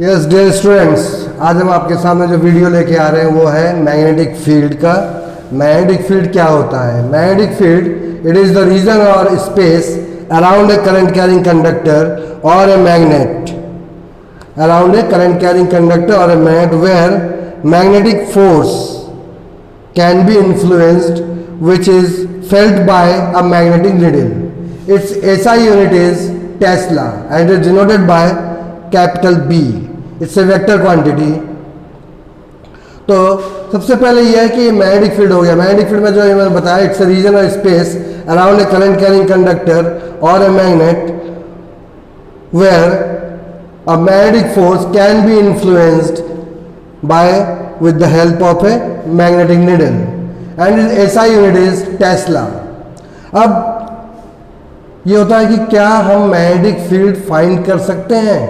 Yes dear students, आज हम आपके सामने जो वीडियो लेके आ रहे हैं वो है मैग्नेटिक फील्ड का। मैग्नेटिक फील्ड क्या होता है? Magnetic field it is the region or space around a current carrying conductor or a magnet, around a current carrying conductor or a magnet where magnetic force can be influenced which is felt by a magnetic needle. Its SI unit is Tesla and is denoted by capital B. It's a vector quantity. तो सबसे पहले यह है कि magnetic field हो गया। Magnetic field में जो मैंने बताया it's a region or space around a current carrying conductor or a magnet where a magnetic force can be influenced with the help of a magnetic needle and its SI unit is Tesla. अब ये होता है कि क्या हम magnetic field find कर सकते हैं?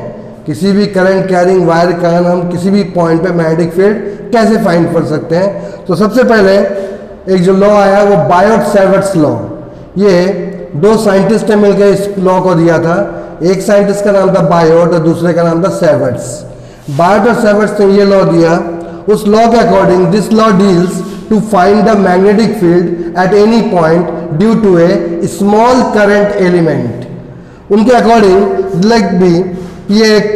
किसी भी करंट कैरिंग वायर का हम किसी भी पॉइंट पे मैग्नेटिक फील्ड कैसे फाइंड कर सकते हैं? तो सबसे पहले एक जो लॉ आया वो बायोट-सैवर्ट्स लॉ। ये दो साइंटिस्ट ने मिलकर इस लॉ को दिया था। एक साइंटिस्ट का नाम था बायोट और दूसरे का नाम था सैवर्ट्स। बायोट और सैवर्ट्स ने ये लॉ दिया। उस लॉ के according this law deals to find the magnetic field at any point due to a small current element. उनके अकॉर्डिंग लाइक भी ये एक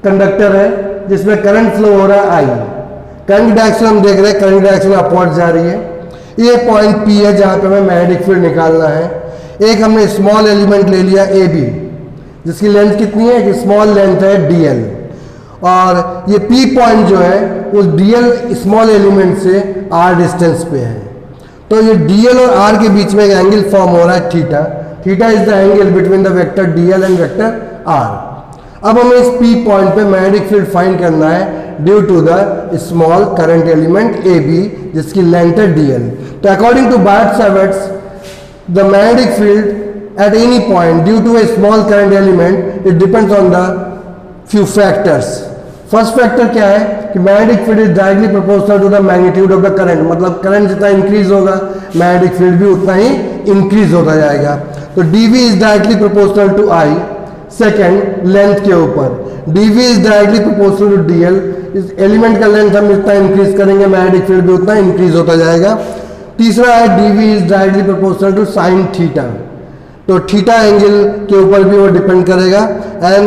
कंडक्टर है जिसमें करंट फ्लो हो रहा है आई। करंट डायरेक्शन हम देख रहे हैं, करंट डायरेक्शन अपवर्ड जा रही है। ये पॉइंट पी है जहाँ पे हमें मैग्नेटिक फील्ड निकालना है। एक हमने स्मॉल एलिमेंट ले लिया ए बी, जिसकी लेंथ कितनी है? एक स्मॉल लेंथ है डी एल, और ये P पॉइंट जो है उस DL स्मॉल एलिमेंट से R डिस्टेंस पे है। तो ये DL और R के बीच में एक एंगल फॉर्म हो रहा है theta. Theta is the angle between the vector DL and vector R। अब हमें इस P पॉइंट पे मैग्नेटिक फील्ड फाइंड करना है due to the small current element AB जिसकी लेंथ है DL। तो according to Biot Savart's the magnetic field at any point due to a small current element it depends on the few factors. First factor क्या है कि magnetic field is directly proportional to the magnitude of the current. मतलब current जितना increase होगा magnetic field भी उतना ही increase होता जाएगा। तो dV is directly proportional to I। Second, length के ऊपर dV is directly proportional to DL। इस एलिमेंट का लेंथ हम जितना इंक्रीज करेंगे मैग्नेटिक फील्ड भी उतना इंक्रीज होता जाएगा। तीसरा है dV is directly proportional to sine theta. तो थीटा एंगल के ऊपर भी वो डिपेंड करेगा। And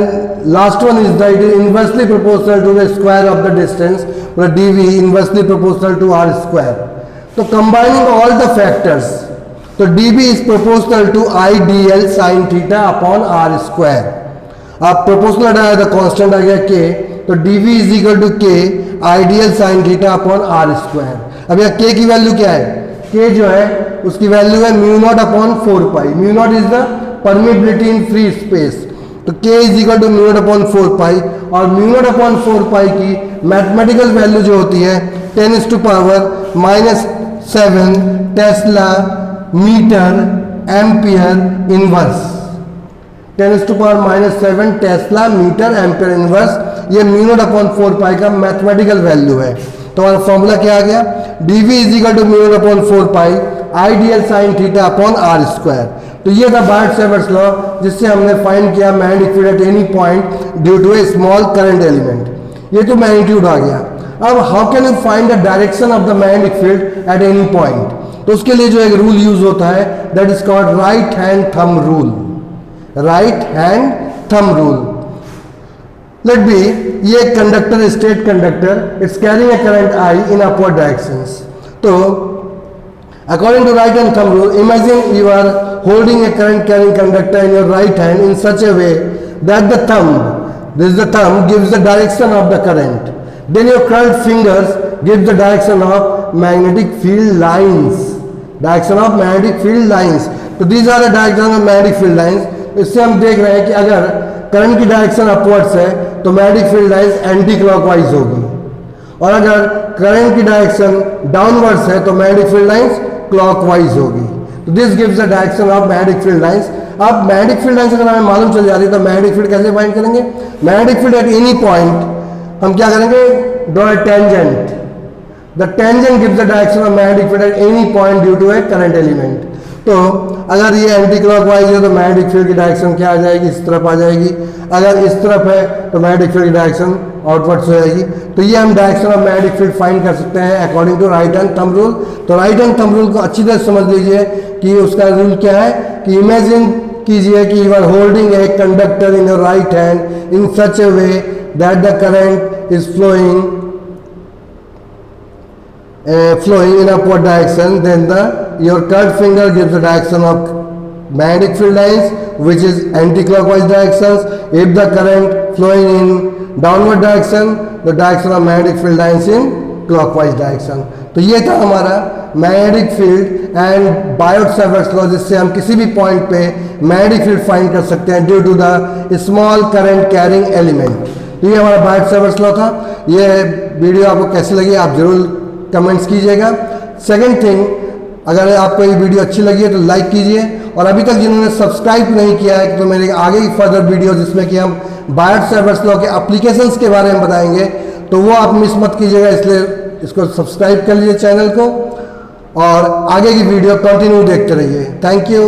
last one is that it is inversely proportional to the square of the distance, dV inversely proportional to R square. तो combining all the factors, तो dV is proportional to I dl sine theta upon R square. आप proportional हटाया तो constant आ गया K, तो dV is equal to K I dl sine theta upon R square. अब यहाँ K की वैल्यू क्या है? K जो है उसकी वैल्यू है mu naught upon 4 pi. Mu naught is the permittivity in free space. तो K is equal to mu naught upon 4 pi, और म्यू नॉट अपॉन 4 पाई की मैथमेटिकल वैल्यू जो होती है 10⁻⁻7 tesla metre ampere inverse. 10⁻⁻7 tesla metre ampere inverse, ये mu naught upon 4 pi का mathematical value है। तो हमारा फॉर्मूला क्या आ गया? dV is equal to mu naught upon 4 pi I dl sine theta upon R square. तो ये था बायोट-सैवर्ट्स लॉ जिससे हमने फाइंड किया magnetic field at any point due to a small current element. ये तो मैग्नीट्यूड आ गया। अब how can you find the direction of the magnetic field at any point? तो उसके लिए जो एक रूल यूज होता है that is called right hand thumb rule. Right hand thumb rule. Let B, ये conductor state conductor it's carrying a current I in upward directions. तो according to right hand thumb rule, imagine you are holding a current carrying conductor in your right hand in such a way that the thumb gives the direction of the current. Then your curved fingers gives the direction of magnetic field lines. Direction of magnetic field lines. तो these are the direction of magnetic field lines. इससे हम देख रहे हैं कि अगर current की direction upwards है तो magnetic field lines anti clockwise होगी, और अगर करंट की डायरेक्शन डाउनवर्ड्स है तो मैग्नेटिक फील्ड लाइंस क्लॉकवाइज होगी। तो this gives the direction of magnetic field lines. अब मैग्नेटिक फील्ड लाइंस अगर हमें मालूम चल जाती है तो मैग्नेटिक फील्ड कैसे फाइंड करेंगे? Magnetic field at any point हम क्या करेंगे? Draw a tangent. The tangent gives the direction of magnetic field at any point due to a current element. तो अगर ये एंटी क्लॉकवाइज है तो मैग्नेटिक फील्ड की डायरेक्शन क्या आ जाएगी, इस तरफ आ जाएगी। अगर इस तरफ है तो मैग्नेटिक फील्ड की डायरेक्शन आउटवर्ड्स हो जाएगी। तो ये हम direction of magnetic field find कर सकते हैं according to right hand thumb rule. तो राइट हैंड थंब रूल को अच्छी तरह समझ लीजिए कि उसका रूल क्या है कि इमेजिन कीजिए कि you are holding a conductor in your right hand in such a way that the current is flowing in upward direction, then your curved finger gives the direction of magnetic field lines, which is anti-clockwise directions. If the current flowing in downward direction, the direction of magnetic field lines in clockwise direction. तो ये था हमारा magnetic field and Biot-Savart's law, जिससे हम किसी भी point पे magnetic field find कर सकते हैं due to the small current carrying element. तो ये हमारा बायोट-सावर्ट्स लॉ था। ये वीडियो आपको कैसी लगी आप जरूर कमेंट्स कीजिएगा। सेकंड थिंग, अगर आपको ये वीडियो अच्छी लगी है तो लाइक कीजिए, और अभी तक जिन्होंने सब्सक्राइब नहीं किया है तो मेरे आगे की फर्दर वीडियो जिसमें कि हम बायोट-सावर्ट्स लॉ के एप्लीकेशंस के बारे में बताएंगे तो वो आप मिस मत कीजिएगा, इसलिए इसको सब्सक्राइब कर लीजिए चैनल को, और आगे की वीडियो कंटिन्यू देखते रहिए। Thank you.